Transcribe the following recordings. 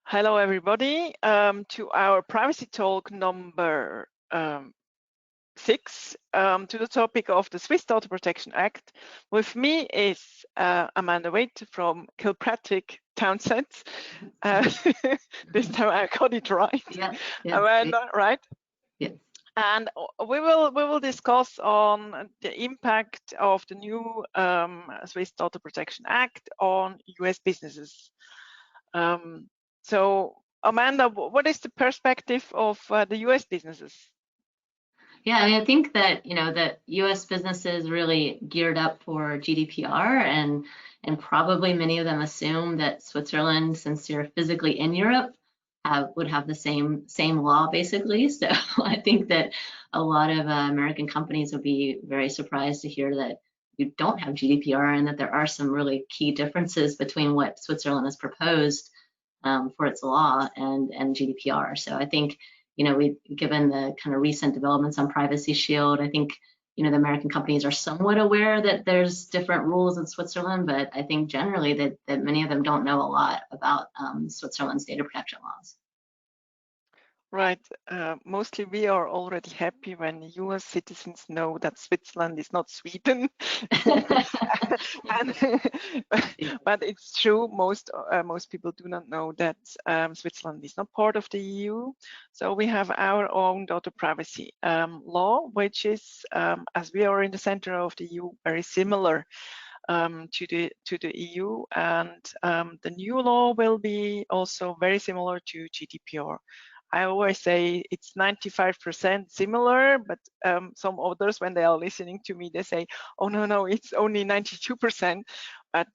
Hello, everybody, to our privacy talk number 6, to the topic of the Swiss Data Protection Act. With me is Amanda Witt from Kilpatrick, Townsend. This time I got it right. Yeah, Amanda, right? Yeah. And we will discuss on the impact of the new Swiss Data Protection Act on US businesses. So, Amanda, what is the perspective of the US businesses? Yeah, I mean, I think that that U.S. businesses really geared up for GDPR, and probably many of them assume that Switzerland, since you're physically in Europe, would have the same law basically. So I think that a lot of American companies would be very surprised to hear that you don't have GDPR and that there are some really key differences between what Switzerland has proposed for its law and GDPR. So I think, given the kind of recent developments on Privacy Shield, I think, the American companies are somewhat aware that there's different rules in Switzerland, but I think generally that many of them don't know a lot about Switzerland's data protection laws. Right. Mostly we are already happy when US citizens know that Switzerland is not Sweden. But it's true, most people do not know that Switzerland is not part of the EU. So we have our own data privacy law, which is, as we are in the center of the EU, very similar to the EU, and the new law will be also very similar to GDPR. I always say it's 95% similar, but some others, when they are listening to me, they say, "Oh no, it's only 92%." But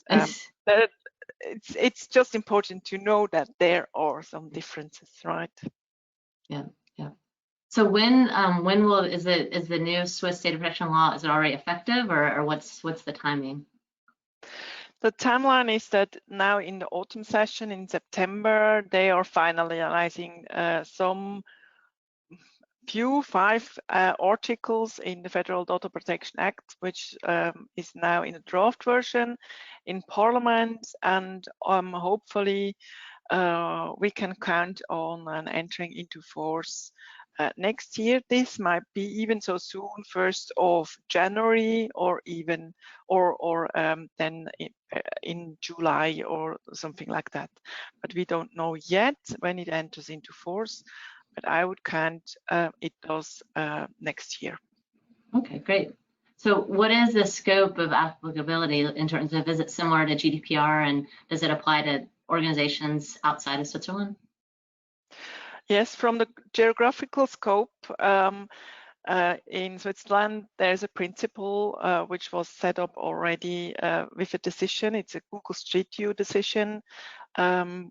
it's just important to know that there are some differences, right? Yeah. So when is the new Swiss data protection law, is it already effective, or what's the timing? The timeline is that now in the autumn session in September, they are finalizing some five articles in the Federal Data Protection Act, which is now in a draft version in Parliament, and hopefully we can count on an entering into force next year. This might be even so soon, 1st of January, or even then in July or something like that. But we don't know yet when it enters into force. But I would count it does next year. Okay, great. So what is the scope of applicability in terms of, is it similar to GDPR, and does it apply to organizations outside of Switzerland? Yes, from the geographical scope, in Switzerland, there's a principle which was set up already with a decision. It's a Google Street View decision,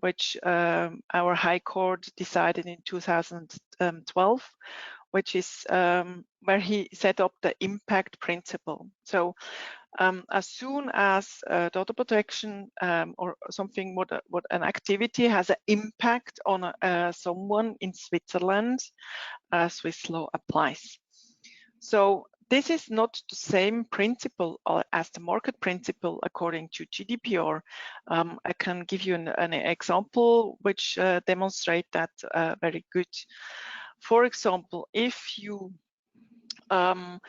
which our High Court decided in 2012, which is where he set up the impact principle. So as soon as data protection or something, what an activity has an impact on someone in Switzerland, Swiss law applies. So this is not the same principle as the market principle according to GDPR. I can give you an example which demonstrate that very good. For example, if you have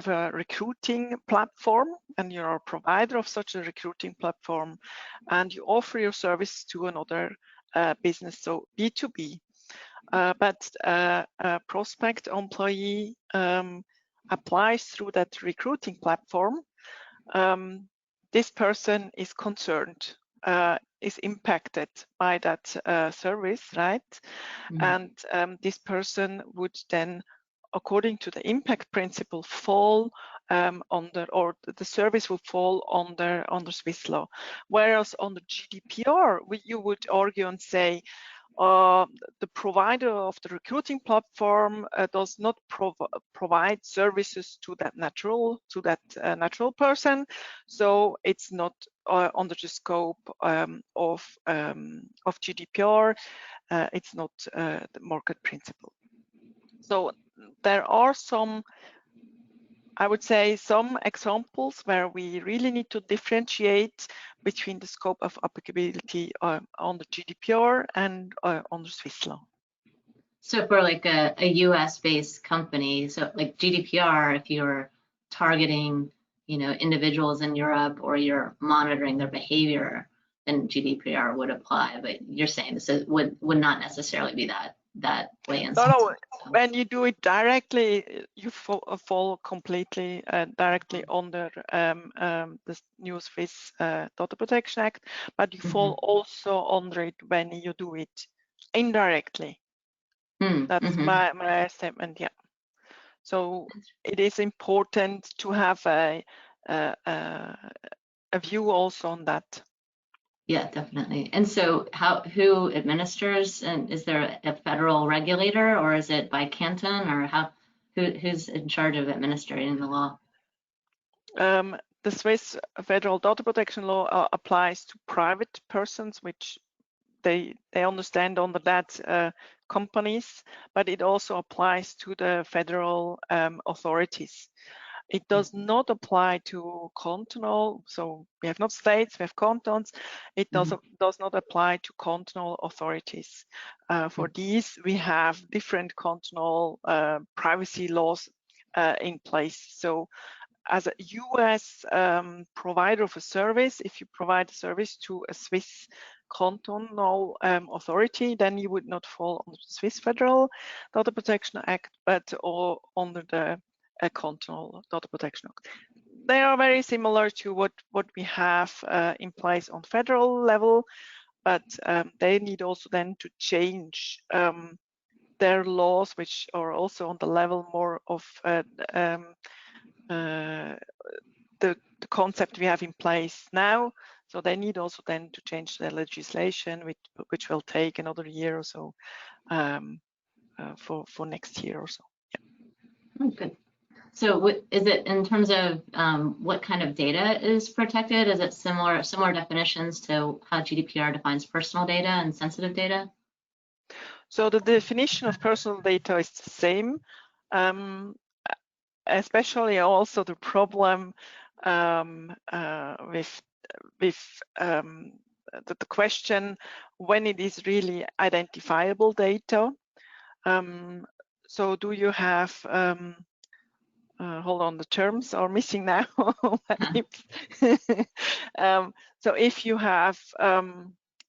a recruiting platform and you're a provider of such a recruiting platform, and you offer your service to another business, so B2B, but a prospect employee applies through that recruiting platform, this person is concerned, is impacted by that service, right? Mm-hmm. And this person would then, according to the impact principle, fall under, or the service will fall under Swiss law. Whereas under GDPR, you would argue and say, the provider of the recruiting platform does not provide services to that natural person, so it's not under the scope of GDPR. It's not the market principle. So there are some I would say some examples where we really need to differentiate between the scope of applicability under GDPR and under Swiss law. So for like a US-based company, so like GDPR, if you're targeting, individuals in Europe or you're monitoring their behavior, then GDPR would apply. But you're saying this would not necessarily be that way. No. When you do it directly, you fall completely directly under the new Swiss Data Protection Act, but you fall also under it when you do it indirectly. That's my statement. Yeah. So it is important to have a view also on that. Yeah, definitely. And so who administers, and is there a federal regulator, or is it by canton, or who's in charge of administering the law? The Swiss federal data protection law applies to private persons, which they understand under that companies, but it also applies to the federal authorities. It does not apply to cantonal, so we have not states, we have cantons. It does not apply to cantonal authorities. For these, we have different cantonal privacy laws in place. So as a US provider of a service, if you provide a service to a Swiss cantonal authority, then you would not fall under the Swiss Federal Data Protection Act, but under the cantonal data protection act. They are very similar to what we have in place on federal level, but they need also then to change their laws, which are also on the level more of the concept we have in place now. So they need also then to change their legislation, which will take another year or so for next year or so. Yeah. Oh, good. So is it in terms of what kind of data is protected? Is it similar definitions to how GDPR defines personal data and sensitive data? So the definition of personal data is the same, especially also the problem with the question when it is really identifiable data. So do you have hold on, the terms are missing now. So if you have,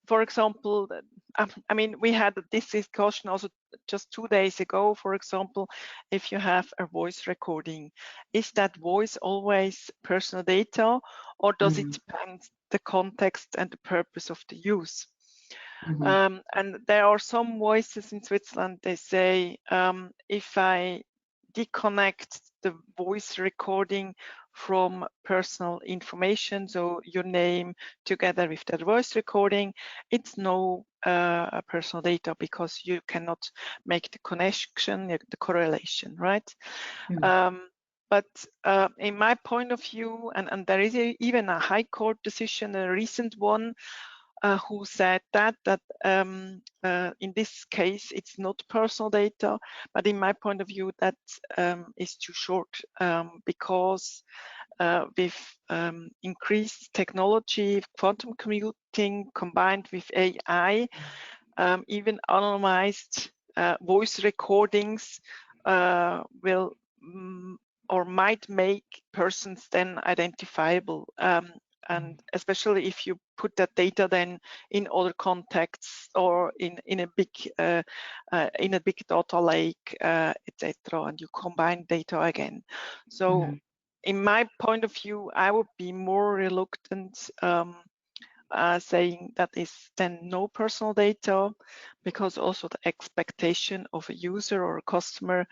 for example, I mean, we had this discussion also just 2 days ago. For example, if you have a voice recording, is that voice always personal data, or does it depend the context and the purpose of the use? And there are some voices in Switzerland, they say, if I disconnect the voice recording from personal information, so your name together with that voice recording, it's no personal data because you cannot make the connection, the correlation, right? But in my point of view, and there is even a high court decision, a recent one, who said that in this case it's not personal data, but in my point of view that is too short, because with increased technology, quantum computing combined with AI, even anonymized voice recordings will or might make persons then identifiable. And especially if you put that data then in other contexts or in a big data lake, etc., and you combine data again. So in my point of view, I would be more reluctant saying that is then no personal data, because also the expectation of a user or a customer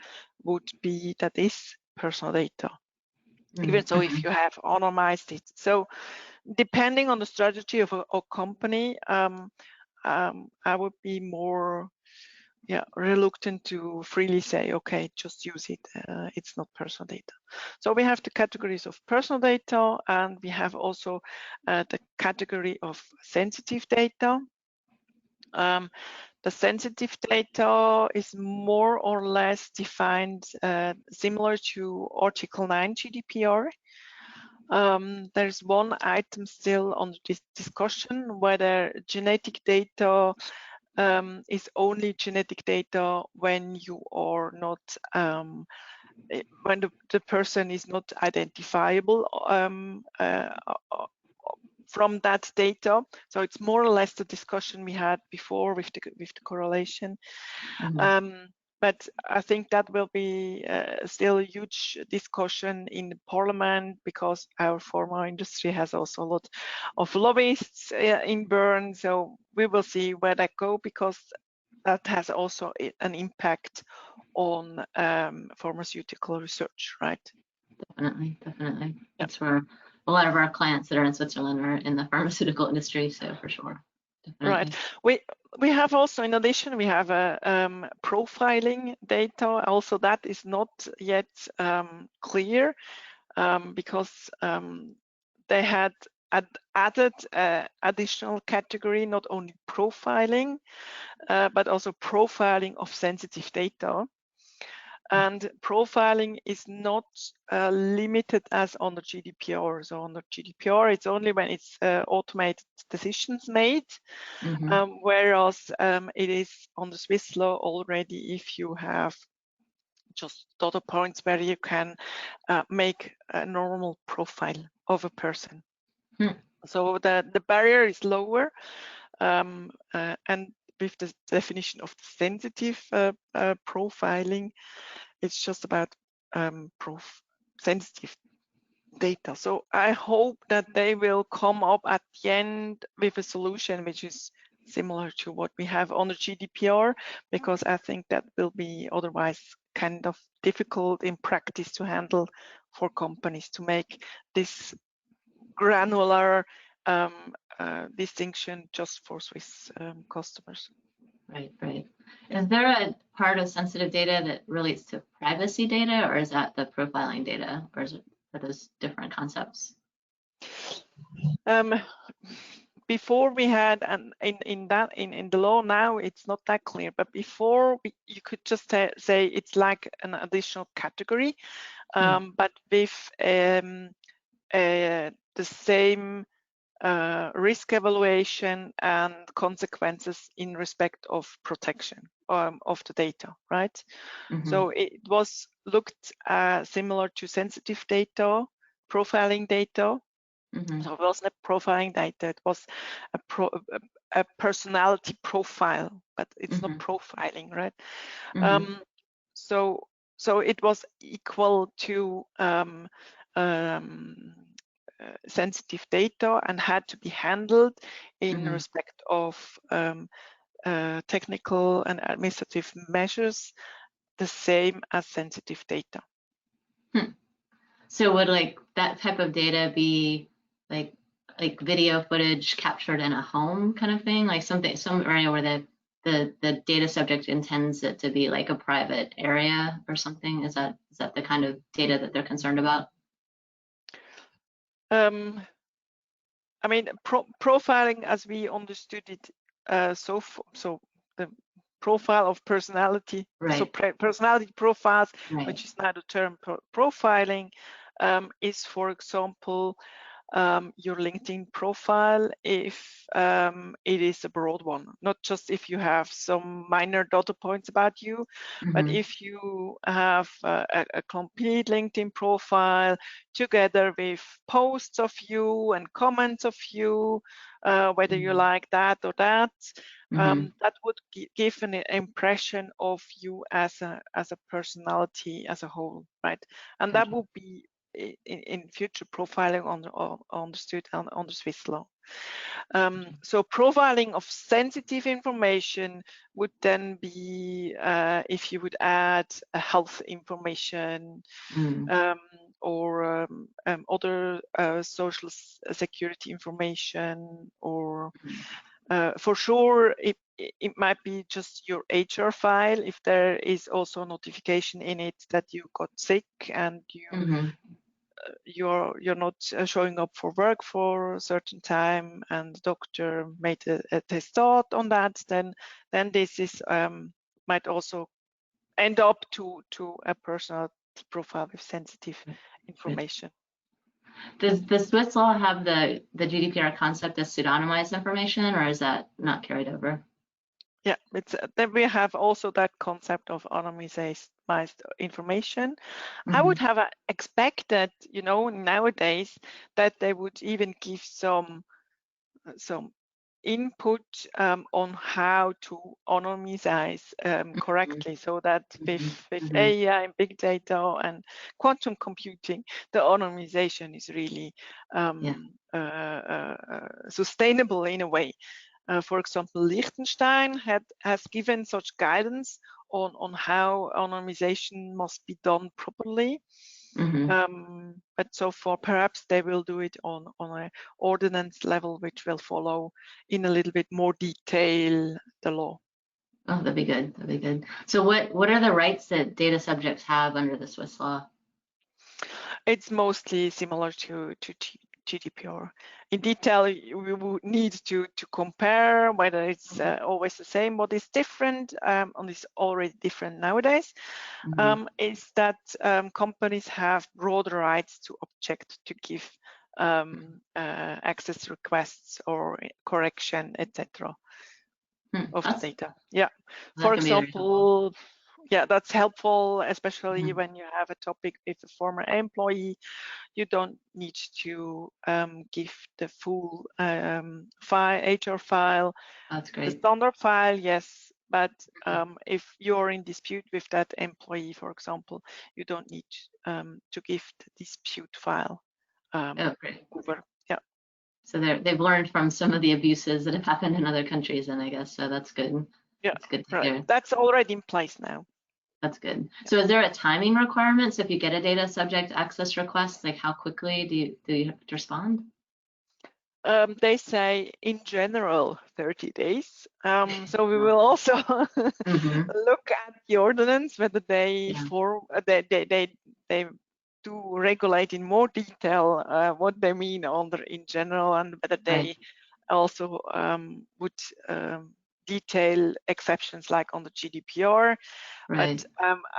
would be that is personal data. Even so, if you have anonymized it. So depending on the strategy of a company, I would be more reluctant to freely say, okay, just use it. It's not personal data. So we have the categories of personal data, and we have also the category of sensitive data. The sensitive data is more or less defined similar to Article 9 GDPR. There's one item still on this discussion, whether genetic data is only genetic data when you are not, when the person is not identifiable from that data. So it's more or less the discussion we had before with the correlation. But I think that will be still a huge discussion in the parliament, because our pharma industry has also a lot of lobbyists in Bern. So we will see where that goes, because that has also an impact on pharmaceutical research, right? Definitely, definitely. That's where a lot of our clients that are in Switzerland are in the pharmaceutical industry, so for sure. Definitely. Right. We have also, in addition, we have a profiling data. Also, that is not yet clear, because they had added additional category, not only profiling, but also profiling of sensitive data. And profiling is not limited as under GDPR. So under GDPR, it's only when it's automated decisions made, whereas it is on the Swiss law already if you have just data points where you can make a normal profile of a person. So the barrier is lower, and with the definition of sensitive profiling, it's just about sensitive data. So I hope that they will come up at the end with a solution which is similar to what we have on the GDPR, because I think that will be otherwise kind of difficult in practice to handle for companies to make this granular distinction just for Swiss customers. Right, right. Is there a part of sensitive data that relates to privacy data, or is that the profiling data, or are those different concepts? Before we had, and in the law now it's not that clear, but before you could just say it's like an additional category, but with the same risk evaluation and consequences in respect of protection of the data, right? So it was looked similar to sensitive data, profiling data. So it wasn't a profiling data, it was a personality profile, but it's not profiling, right? So it was equal to sensitive data and had to be handled in respect of technical and administrative measures, the same as sensitive data. So would like that type of data be like video footage captured in a home kind of thing, like some area where the data subject intends it to be like a private area or something? Is that the kind of data that they're concerned about? I mean, profiling as we understood it, so the profile of personality, so personality profiles, which is now the term profiling, is, for example, your LinkedIn profile if it is a broad one, not just if you have some minor data points about you, but if you have a complete LinkedIn profile together with posts of you and comments of you, whether you like that or that, that would give an impression of you as a personality as a whole, right? And that would be in future profiling understood under Swiss law. So profiling of sensitive information would then be if you would add health information or other social security information, or for sure it might be just your HR file if there is also a notification in it that you got sick and you you're not showing up for work for a certain time, and the doctor made a test on that, then this is might also end up to a personal profile with sensitive information. Does the Swiss law have the GDPR concept as pseudonymized information, or is that not carried over? Yeah, it's then we have also that concept of anonymized information. I would have expected, you know, nowadays that they would even give some input on how to anonymize correctly, so that with AI and big data and quantum computing, the anonymization is really sustainable in a way. For example, Liechtenstein has given such guidance on how anonymization must be done properly. But so far, perhaps they will do it on an ordinance level, which will follow in a little bit more detail the law. Oh, that'd be good. That'd be good. So what are the rights that data subjects have under the Swiss law? It's mostly similar to GDPR. In detail, we would need to compare whether it's always the same. What is different, and is already different nowadays, is that companies have broader rights to object to give access requests or correction, etc. of the data. Yeah, for example. Yeah, that's helpful, especially when you have a topic with a former employee. You don't need to give the full HR file. That's great. The standard file, yes, but if you're in dispute with that employee, for example, you don't need to give the dispute file over. Yeah. So they've learned from some of the abuses that have happened in other countries, and I guess so that's good. Yeah, that's good to right. hear. That's already in place now. That's good. So is there a timing requirement? So if you get a data subject access request, like how quickly do you have to respond? They say in general 30 days. So we will also look at the ordinance, whether they they do regulate in more detail what they mean under in general, and whether they also would detail exceptions like on the GDPR. But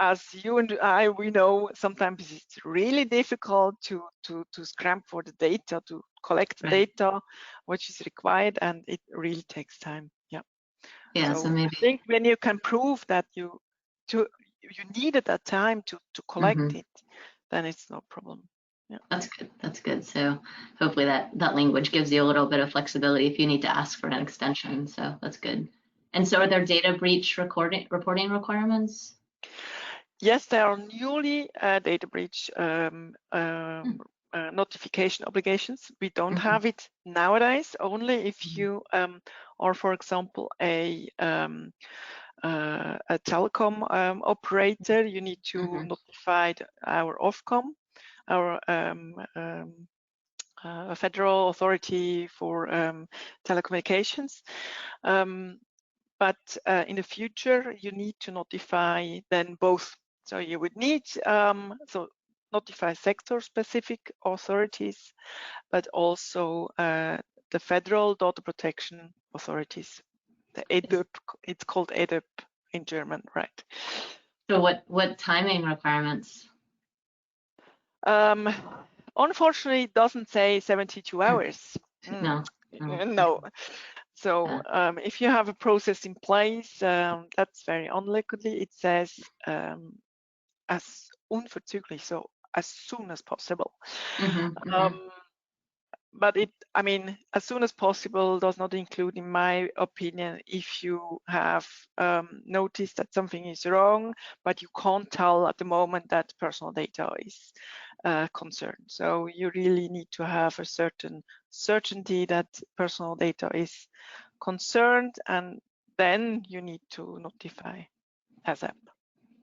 as you and I, we know sometimes it's really difficult to scramble for the data, to collect the data, which is required, and it really takes time. Yeah. Yeah. So maybe I think when you can prove that you needed that time to collect it, then it's no problem. Yeah. That's good. That's good. So hopefully that language gives you a little bit of flexibility if you need to ask for an extension. So that's good. And so are there data breach reporting requirements? Yes, there are newly data breach notification obligations. We don't have it nowadays. Only if you are, for example, a telecom operator, you need to notify our Ofcom, our federal authority for telecommunications. But in the future, you need to notify then both. So you would need notify sector-specific authorities, but also the federal data protection authorities. The EDUP, it's called EDUP in German, right? So what timing requirements? Unfortunately, it doesn't say 72 hours. No. No. So if you have a process in place, that's very unlikely. It says as unverzüglich, so as soon as possible. But I mean, as soon as possible does not include, in my opinion, if you have noticed that something is wrong, but you can't tell at the moment that personal data is concerned. So you really need to have a certain certainty that personal data is concerned, and then you need to notify ASAP.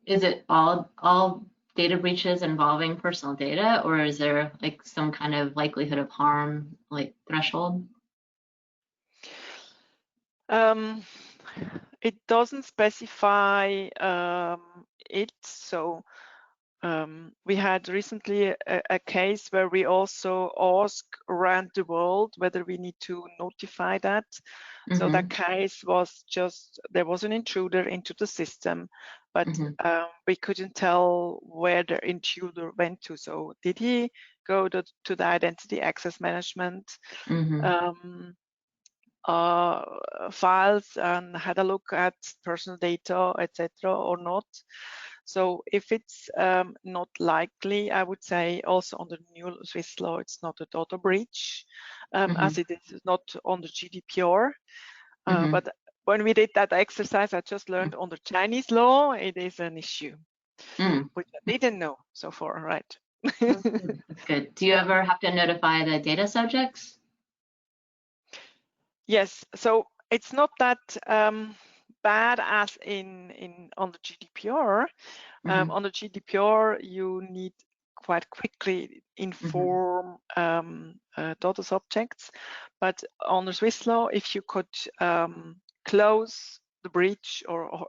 Is it all data breaches involving personal data, or is there like some kind of likelihood of harm, like threshold? It doesn't specify it, so we had recently a case where we also asked around the world whether we need to notify that. So that case was just, there was an intruder into the system, but we couldn't tell where the intruder went to. So did he go to the identity access management files and had a look at personal data, etc., or not? So if it's not likely, I would say also on the new Swiss law, it's not a data breach, as it is not on the GDPR. But when we did that exercise, I just learned on the Chinese law, it is an issue, which I didn't know so far, right? That's good. Do you ever have to notify the data subjects? Yes, so it's not that bad as on the GDPR. On the GDPR, you need quite quickly inform data subjects, but on the Swiss law, if you could close the breach or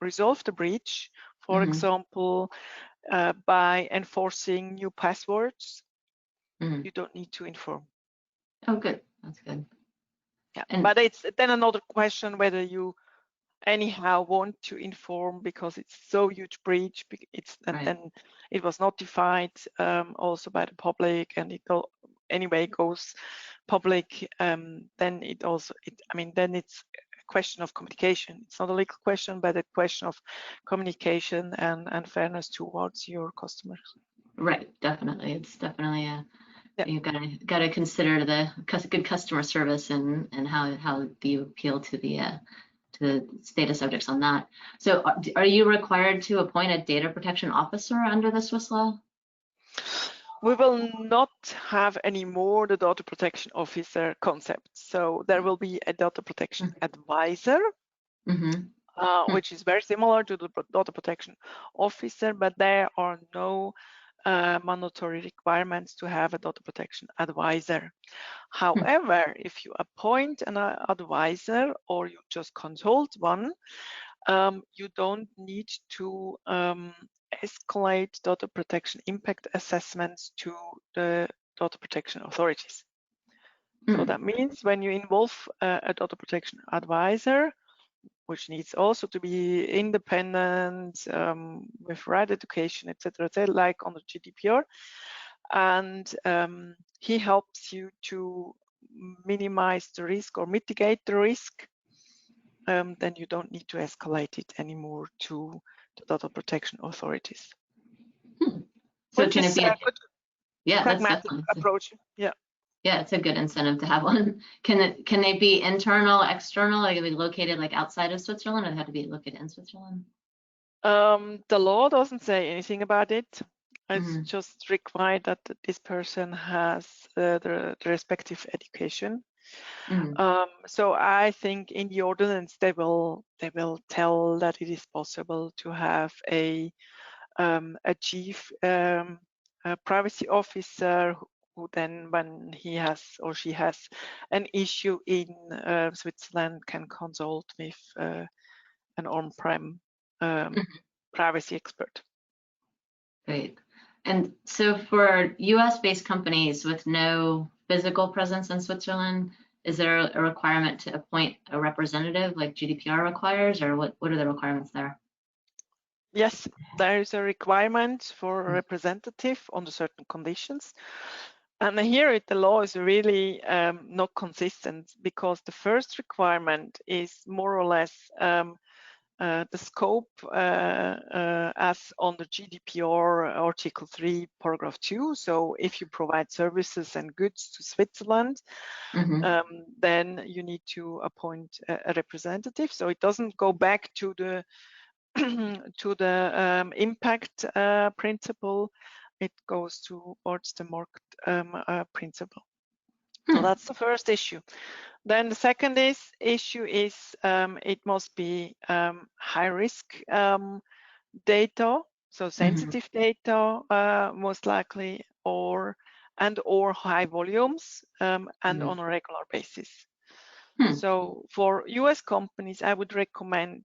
resolve the breach, for example, by enforcing new passwords, you don't need to inform. Oh, good. That's good. Yeah, but it's then another question whether you anyhow want to inform because it's so huge breach. And then it was notified also by the public, and it all anyway goes public. Then then it's a question of communication. It's not a legal question, but a question of communication and fairness towards your customers. Right, definitely. It's definitely you've got to consider the good customer service and how do you appeal to the data subjects on that. So are you required to appoint a data protection officer under the Swiss law? We will not have any more the data protection officer concept. So there will be a data protection advisor, which is very similar to the data protection officer, but there are no mandatory requirements to have a data protection advisor. However, if you appoint an advisor or you just consult one, you don't need to escalate data protection impact assessments to the data protection authorities. So that means when you involve a data protection advisor, which needs also to be independent, with right education, etc., like on the GDPR, and he helps you to minimize the risk or mitigate the risk, then you don't need to escalate it anymore to the data protection authorities. So can it be a good, pragmatic approach? Yeah, it's a good incentive to have one. Can they be internal, external? Are they be located like outside of Switzerland, or they have to be located in Switzerland? The law doesn't say anything about it. It's just required that this person has the respective education. So I think in the ordinance they will tell that it is possible to have a chief privacy officer who then, when he has or she has an issue in Switzerland, can consult with an on-prem privacy expert. Great. And so for US-based companies with no physical presence in Switzerland, is there a requirement to appoint a representative like GDPR requires, or what are the requirements there? Yes, there is a requirement for a representative under certain conditions. And here the law is really not consistent, because the first requirement is more or less the scope as on the GDPR Article 3, Paragraph 2. So if you provide services and goods to Switzerland, then you need to appoint a representative. So it doesn't go back to the impact principle. It goes towards the market principle. So that's the first issue. Then the second issue is it must be high risk data, so sensitive data most likely, or high volumes and on a regular basis. So for US companies, I would recommend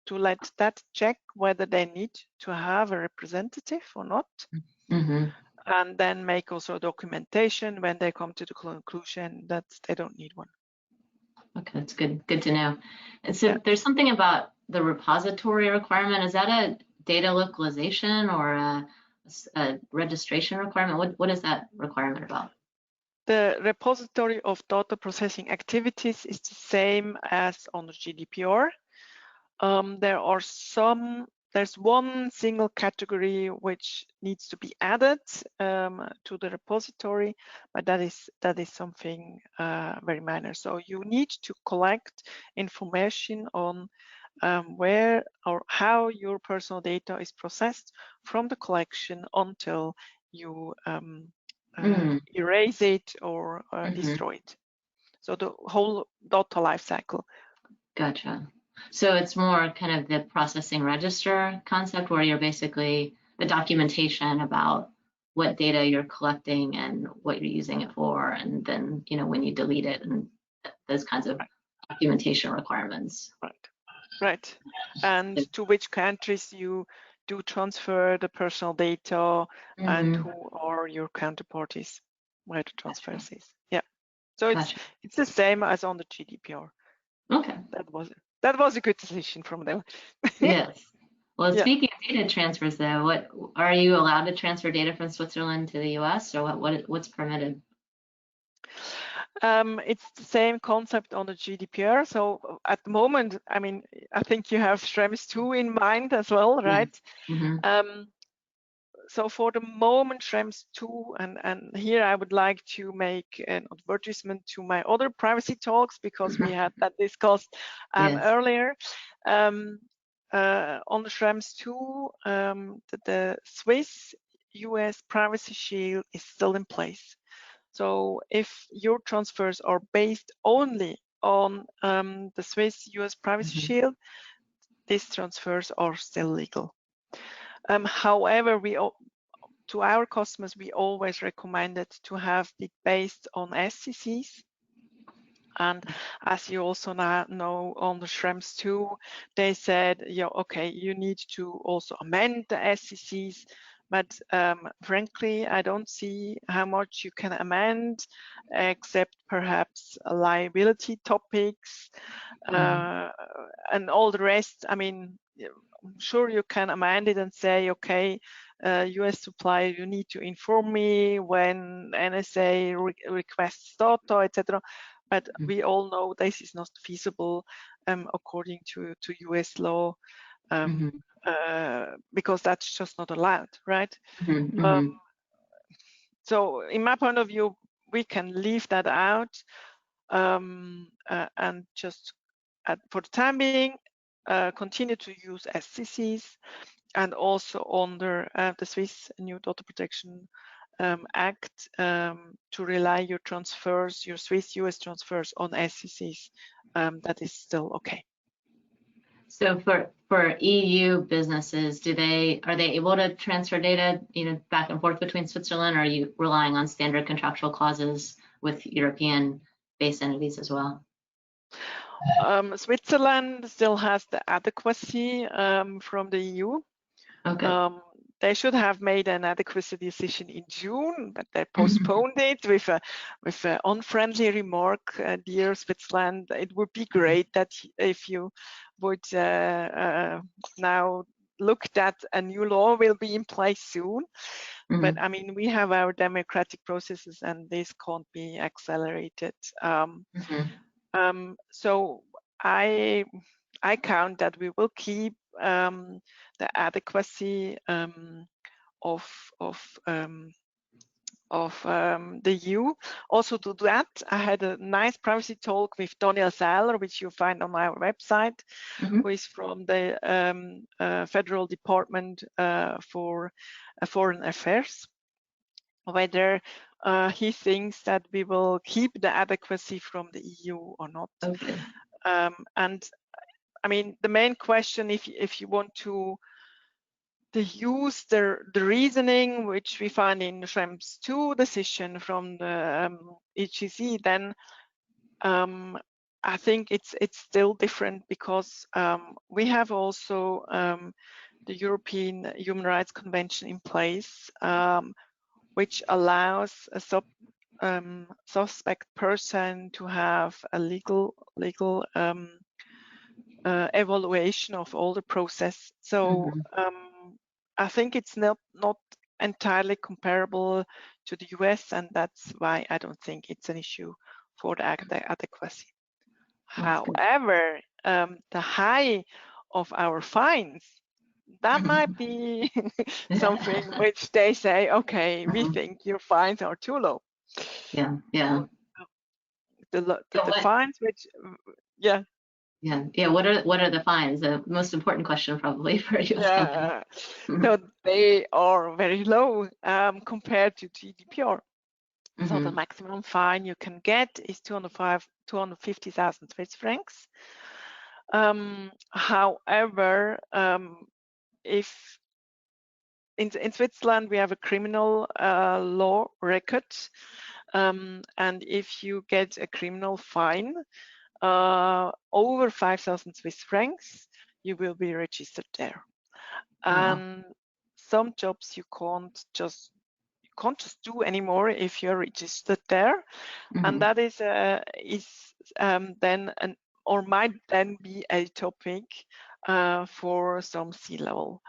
to let that check whether they need to have a representative or not, and then make also documentation when they come to the conclusion that they don't need one. Okay, that's good to know. And so there's something about the repository requirement. Is that a data localization or a registration requirement? What is that requirement about? The repository of data processing activities is the same as on the GDPR. There's one single category which needs to be added to the repository, but that is something very minor. So you need to collect information on where or how your personal data is processed from the collection until you erase it or destroy it. So the whole data life cycle. Gotcha. So it's more kind of the processing register concept, where you're basically the documentation about what data you're collecting and what you're using it for, and then when you delete it and those kinds of documentation requirements. Right. And to which countries you do transfer the personal data, and who are your counterparties where the transfers is. Yeah. So it's the same as on the GDPR. Okay. That was a good decision from them. Yes. Well, speaking of data transfers, though, what are you allowed to transfer data from Switzerland to the US, or what's permitted? It's the same concept on the GDPR. So at the moment, I mean, I think you have Schrems 2 in mind as well, right? So for the moment, Schrems 2, and here I would like to make an advertisement to my other privacy talks, because we had that discussed earlier. On the Schrems 2, the Swiss-US Privacy Shield is still in place. So if your transfers are based only on the Swiss-US Privacy Shield, these transfers are still legal. However, to our customers, we always recommended to have it based on SCCs. And as you also now know, on the Schrems 2, they said, okay, you need to also amend the SCCs. But frankly, I don't see how much you can amend, except perhaps liability topics and all the rest. I mean, I'm sure you can amend it and say, okay, US supplier, you need to inform me when NSA requests data, etc. But we all know this is not feasible according to US law, because that's just not allowed, right? So in my point of view, we can leave that out and just, for the time being, continue to use SCCs, and also under the Swiss New Data Protection Act to rely your transfers, your Swiss-US transfers, on SCCs. That is still okay. So for EU businesses, are they able to transfer data, back and forth between Switzerland, or are you relying on standard contractual clauses with European-based entities as well? Switzerland still has the adequacy from the EU. Okay. They should have made an adequacy decision in June, but they postponed it with an unfriendly remark. Dear Switzerland, it would be great that if you would now look that a new law will be in place soon. But I mean, we have our democratic processes, and this can't be accelerated. So I count that we will keep the adequacy of the EU. Also to that, I had a nice privacy talk with Daniel Seiler, which you find on our website, who is from the Federal Department for Foreign Affairs, whether he thinks that we will keep the adequacy from the EU or not. Okay. And I mean, the main question, if you want to use the reasoning which we find in the Schrems 2 decision from the EGC, then I think it's still different because we have also the European Human Rights Convention in place, which allows a suspect person to have a legal evaluation of all the process. So I think it's not entirely comparable to the US, and that's why I don't think it's an issue for the adequacy. However, the high of our fines, that might be something which they say, okay, we think your fines are too low. Yeah, yeah. The fines, which, yeah. Yeah. What are the fines? The most important question probably for you. Yeah. So they are very low compared to GDPR. So the maximum fine you can get is 250,000 Swiss francs. However, if in Switzerland we have a criminal law record, and if you get a criminal fine over 5,000 Swiss francs, you will be registered there. And some jobs you can't just do anymore if you're registered there, and that is then or might then be a topic for some C-level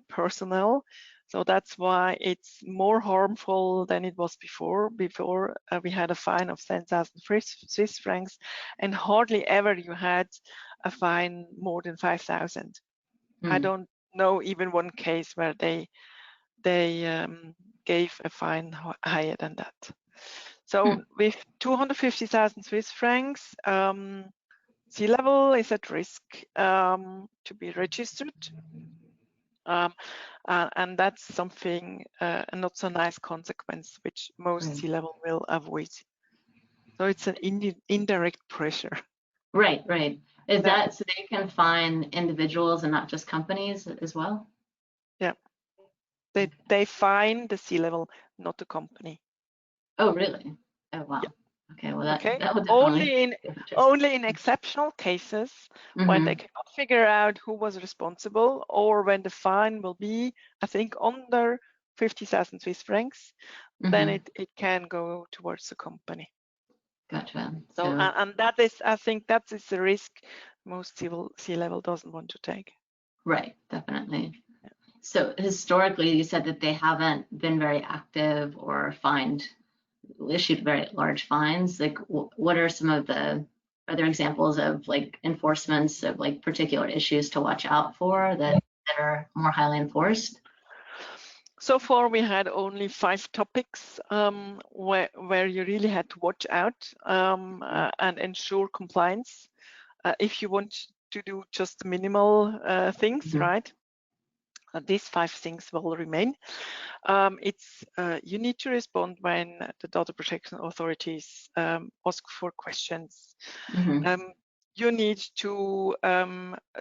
personnel. So that's why it's more harmful than it was before. Before we had a fine of 10,000 Swiss francs, and hardly ever you had a fine more than 5,000. I don't know even one case where they gave a fine higher than that. So with 250,000 Swiss francs, C-level is at risk to be registered. And that's something, a not so nice consequence, which most C-level will avoid. So it's an indirect pressure. Right. Is that so they can fine individuals and not just companies as well? Yeah. They fine the C-level, not the company. Oh, really? Oh, wow. Yeah. Okay, well that would only in exceptional cases when they cannot figure out who was responsible, or when the fine will be, I think, under 50,000 Swiss francs, then it can go towards the company. Gotcha. So and that is, I think, that is the risk most C-level doesn't want to take. Right, definitely. Yeah. So historically, you said that they haven't been very active or issued very large fines. Like, what are some of the other examples of like enforcements of like particular issues to watch out for that are more highly enforced? So far, we had only 5 topics where you really had to watch out and ensure compliance if you want to do just minimal things, right? These 5 things will remain. It's you need to respond when the data protection authorities ask for questions. You need to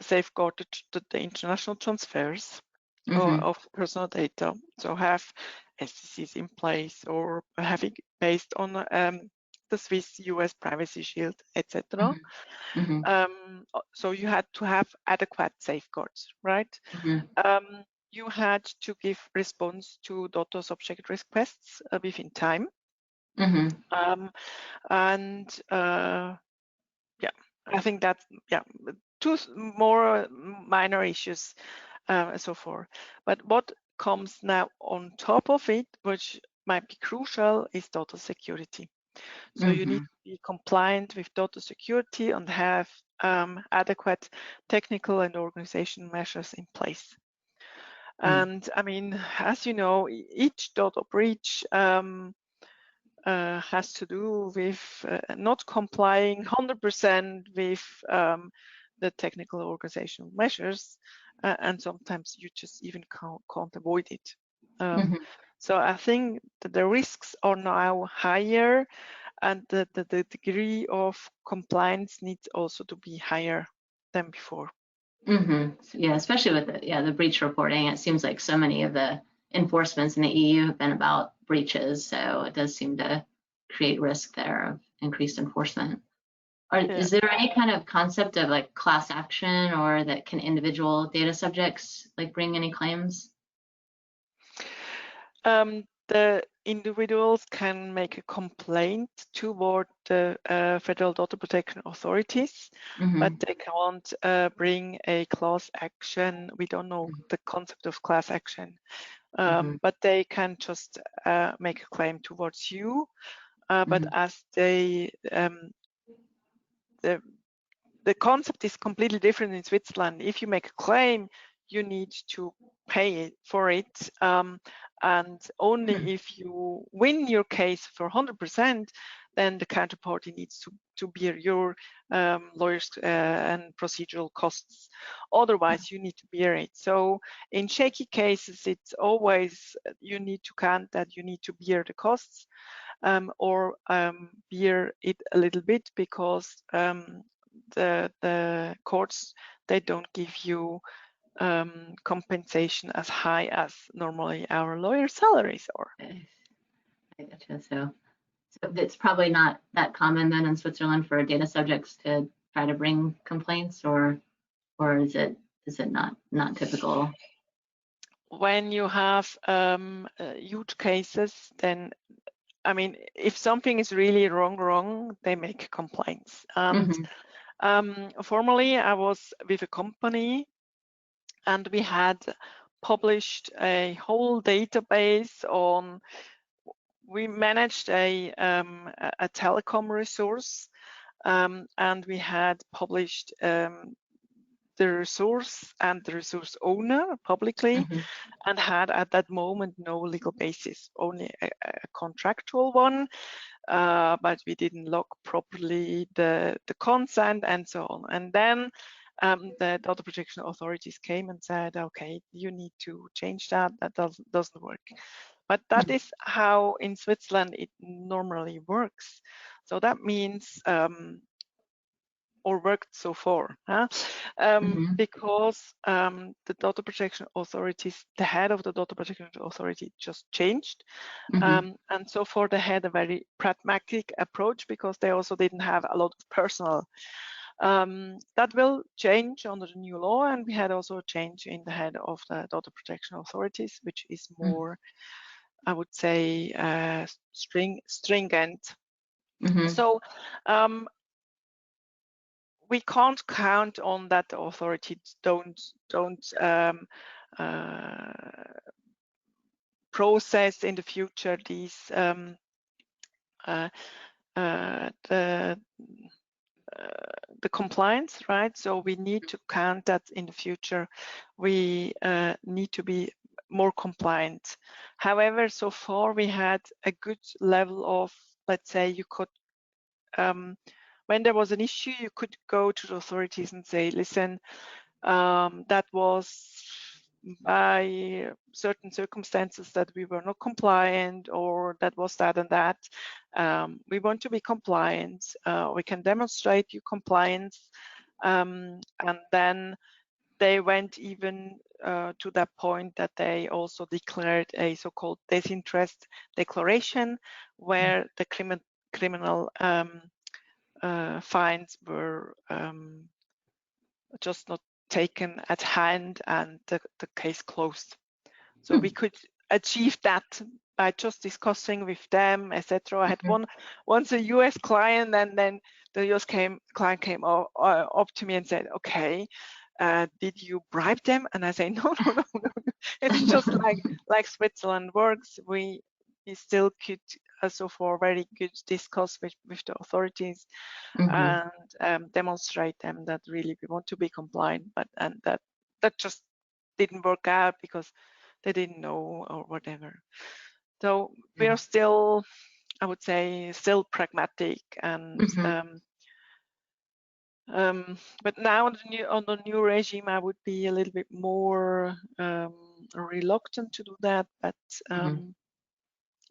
safeguard the international transfers of personal data. So have STCs in place, or having based on the Swiss-US Privacy Shield, etc. So you had to have adequate safeguards, right? You had to give response to data subject requests within time. And yeah, I think that's 2 more minor issues so far. But what comes now on top of it, which might be crucial, is data security. So you need to be compliant with data security and have adequate technical and organizational measures in place. And I mean, as you know, each data breach has to do with not complying 100% with the technical organizational measures, and sometimes you just even can't avoid it. So I think that the risks are now higher, and the degree of compliance needs also to be higher than before. Yeah, especially with the breach reporting. It seems like so many of the enforcements in the EU have been about breaches, so it does seem to create risk there of increased enforcement. Is there any kind of concept of like class action, or that can individual data subjects like bring any claims? The individuals can make a complaint toward the federal data protection authorities, but they can't bring a class action. We don't know the concept of class action, but they can just make a claim towards you. But as the concept is completely different in Switzerland. If you make a claim, you need to pay for it, and only if you win your case for 100%, then the counterparty needs to bear your lawyers and procedural costs. Otherwise, you need to bear it. So in shaky cases, it's always you need to count that you need to bear the costs, or bear it a little bit, because the courts, they don't give you compensation as high as normally our lawyer salaries are. I gotcha. So it's probably not that common then in Switzerland for data subjects to try to bring complaints, or is it not typical? When you have huge cases, then I mean, if something is really wrong, they make complaints. And formerly, I was with a company, and we had published a whole database on. We managed a telecom resource, and we had published the resource and the resource owner publicly, and had at that moment no legal basis, only a contractual one, but we didn't log properly the consent and so on. And then the data protection authorities came and said, okay, you need to change that, that doesn't work. But that is how in Switzerland it normally works. So that means or worked so far, because the data protection authorities, the head of the data protection authority just changed, and so far they had a very pragmatic approach, because they also didn't have a lot of personnel. That will change under the new law, and we had also a change in the head of the data protection authorities, which is more, I would say, stringent. So we can't count on that the authorities don't process in the future these the compliance, right? So we need to count that in the future. We need to be more compliant. However, so far we had a good level of, let's say, you could when there was an issue, you could go to the authorities and say, listen, that was by certain circumstances that we were not compliant, or that was that and that. We want to be compliant. We can demonstrate you compliance. And then they went even to that point that they also declared a so-called disinterest declaration, where the criminal fines were just not taken at hand, and the case closed. So we could achieve that by just discussing with them, etc. I had once a US client, and then the US client came up to me and said, okay, did you bribe them? And I say, no. It's just like Switzerland works. We still could so far very good discuss with the authorities and demonstrate them that really we want to be compliant, but that just didn't work out because they didn't know or whatever. So we are still, I would say, still pragmatic, and but now on the new regime, I would be a little bit more reluctant to do that, but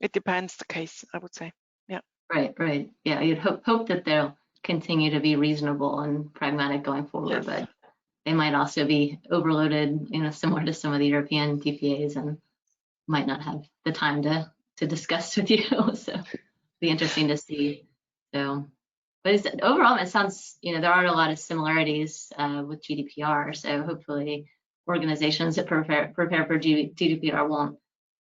it depends the case, I would say. Yeah. Right. Yeah, you'd hope that they'll continue to be reasonable and pragmatic going forward, but they might also be overloaded, similar to some of the European DPAs, and might not have the time to discuss with you. So it'll be interesting to see. So, overall, it sounds, there are a lot of similarities with GDPR. So hopefully organizations that prepare for GDPR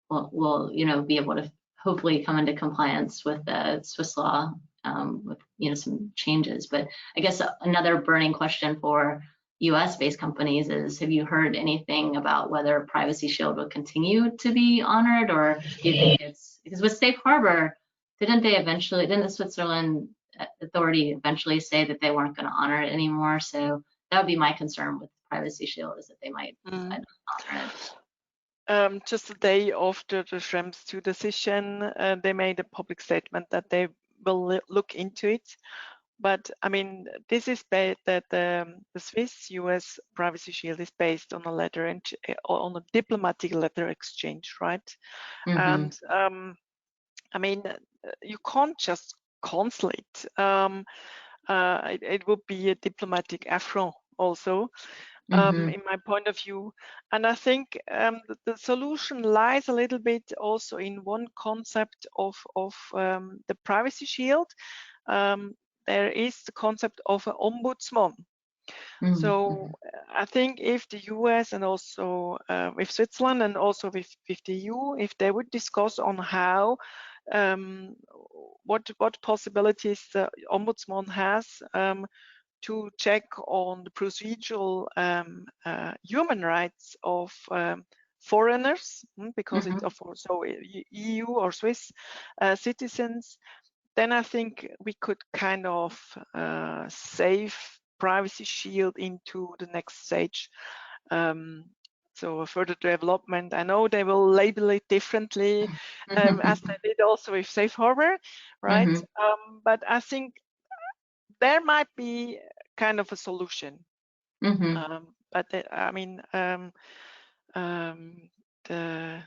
will be able to hopefully come into compliance with the Swiss law with some changes. But I guess another burning question for US-based companies is, have you heard anything about whether Privacy Shield will continue to be honored, or do you think it's, because with Safe Harbor, didn't the Switzerland authority eventually say that they weren't going to honor it anymore? So that would be my concern with Privacy Shield, is that they might decide not to honor it. Just a day after the Schrems 2 decision, they made a public statement that they will look into it. But I mean, this is based that the Swiss-US Privacy Shield is based on a diplomatic letter exchange, right? And I mean, you can't just cancel it. It would be a diplomatic affront also. In my point of view. And I think the solution lies a little bit also in one concept of the Privacy Shield. There is the concept of an ombudsman. So I think if the US and also with Switzerland and also with the EU, if they would discuss on how what possibilities the ombudsman has to check on the procedural human rights of foreigners, because it's also EU or Swiss citizens, then I think we could kind of save Privacy Shield into the next stage. So a further development. I know they will label it differently, as they did also with Safe Harbor, right? But I think there might be kind of a solution. But I mean, the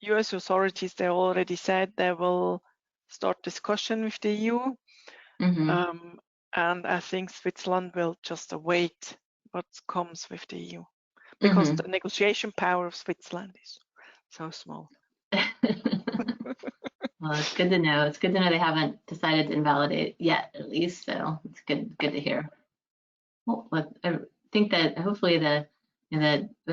US authorities, they already said they will start discussion with the EU. And I think Switzerland will just await what comes with the EU, because the negotiation power of Switzerland is so small. Well, it's good to know. It's good to know they haven't decided to invalidate yet, at least. So it's good to hear. Well, I think that hopefully that we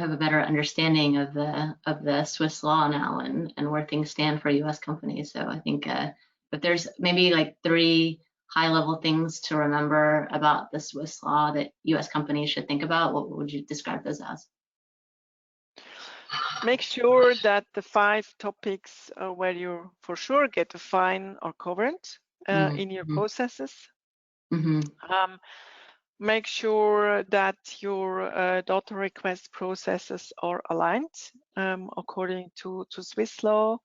have a better understanding of the Swiss law now and where things stand for U.S. companies. So I think if there's maybe like 3 high-level things to remember about the Swiss law that U.S. companies should think about, what would you describe those as? Make sure that the 5 topics where you for sure get a fine are covered in your processes. Make sure that your data request processes are aligned according to Swiss law,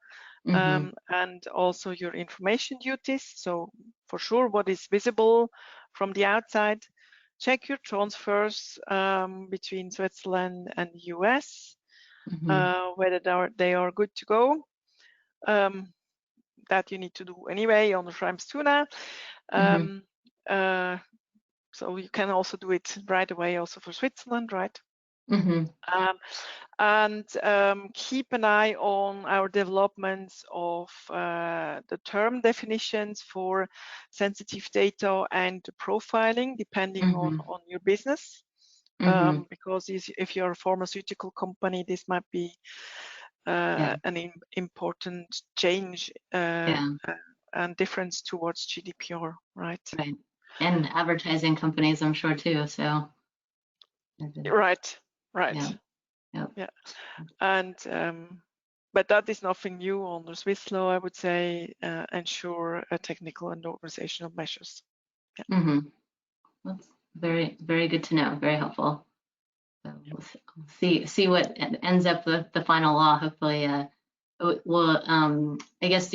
and also your information duties. So for sure, what is visible from the outside. Check your transfers between Switzerland and the US. Whether they are good to go. That you need to do anyway on the Schrems 2 now. So you can also do it right away also for Switzerland, right? And keep an eye on our developments of the term definitions for sensitive data and profiling, depending on your business. Because if you're a pharmaceutical company, this might be an important change and difference towards GDPR, right? Right. And advertising companies, I'm sure too. So. Right. Yeah. And but that is nothing new on the Swiss law, I would say. Ensure technical and organizational measures. That's very, very good to know. Very helpful. So we'll see what ends up with the final law. Hopefully, well, I guess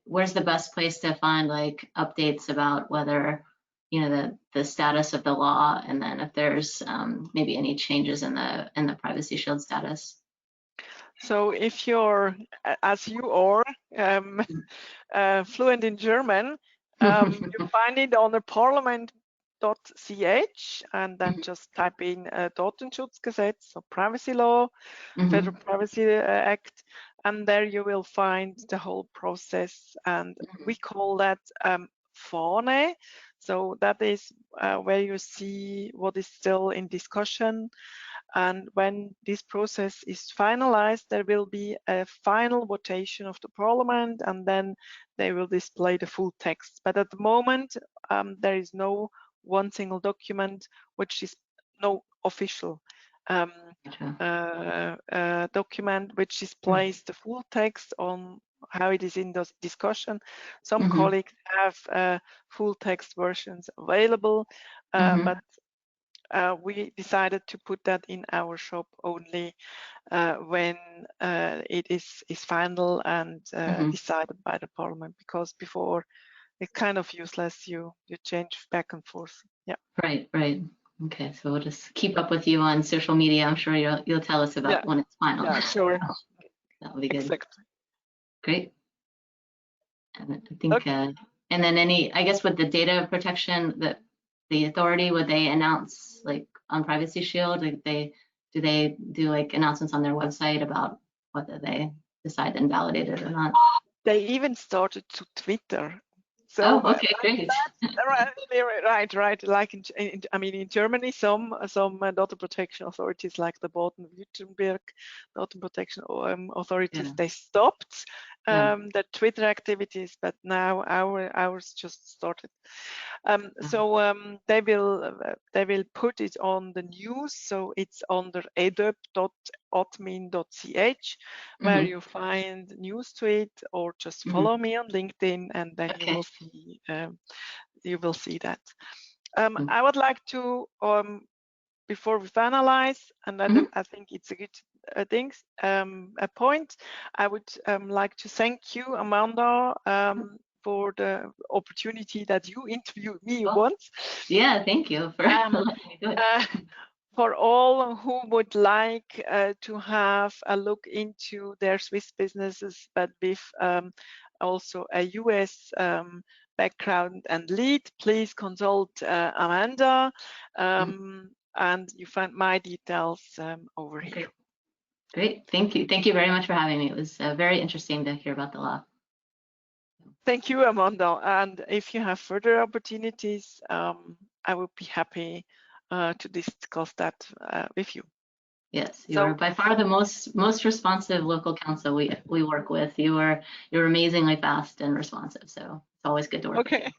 where's the best place to find like updates about whether the status of the law, and then if there's maybe any changes in the Privacy Shield status? So if you're, as you are, fluent in German, you find it on the parliament.ch, and then just type in Datenschutzgesetz, so privacy law, Federal Privacy Act, and there you will find the whole process, and we call that Fahne. So that is where you see what is still in discussion. And when this process is finalized, there will be a final votation of the parliament, and then they will display the full text. But at the moment, there is no one single document, which is no official document which displays the full text on how it is in the discussion. Some colleagues have full text versions available, but we decided to put that in our shop only when it is final and decided by the parliament, because before it's kind of useless. You change back and forth. Yeah. Right. Okay, so we'll just keep up with you on social media. I'm sure you'll tell us about when it's final. Yeah, sure. That would be good. Exactly. Great. And I think, and then I guess with the data protection, the authority, would they announce like on Privacy Shield? Like do they do like announcements on their website about whether they decide to invalidate it or not? They even started to Twitter. So, okay, great. Right. Like in Germany, some data protection authorities, like the Baden-Württemberg data protection authorities, they stopped the Twitter activities, but now ours just started. So they will put it on the news. So it's under adept.admin.ch, where you find news tweet, or just follow me on LinkedIn, and then you will see that. I would like to, before we finalize, and I think it's a good thing, a point, I would like to thank you, Amanda, for the opportunity that you interviewed me once. Yeah, thank you for letting me do it. For all who would like to have a look into their Swiss businesses, but with also a US background and lead, please consult Amanda, and you find my details over here. Great, thank you. Thank you very much for having me. It was very interesting to hear about the law. Thank you, Amanda. And if you have further opportunities, I would be happy to discuss that with you. Yes, you are by far the most responsive local counsel we work with. You're amazingly fast and responsive, so it's always good to work with you.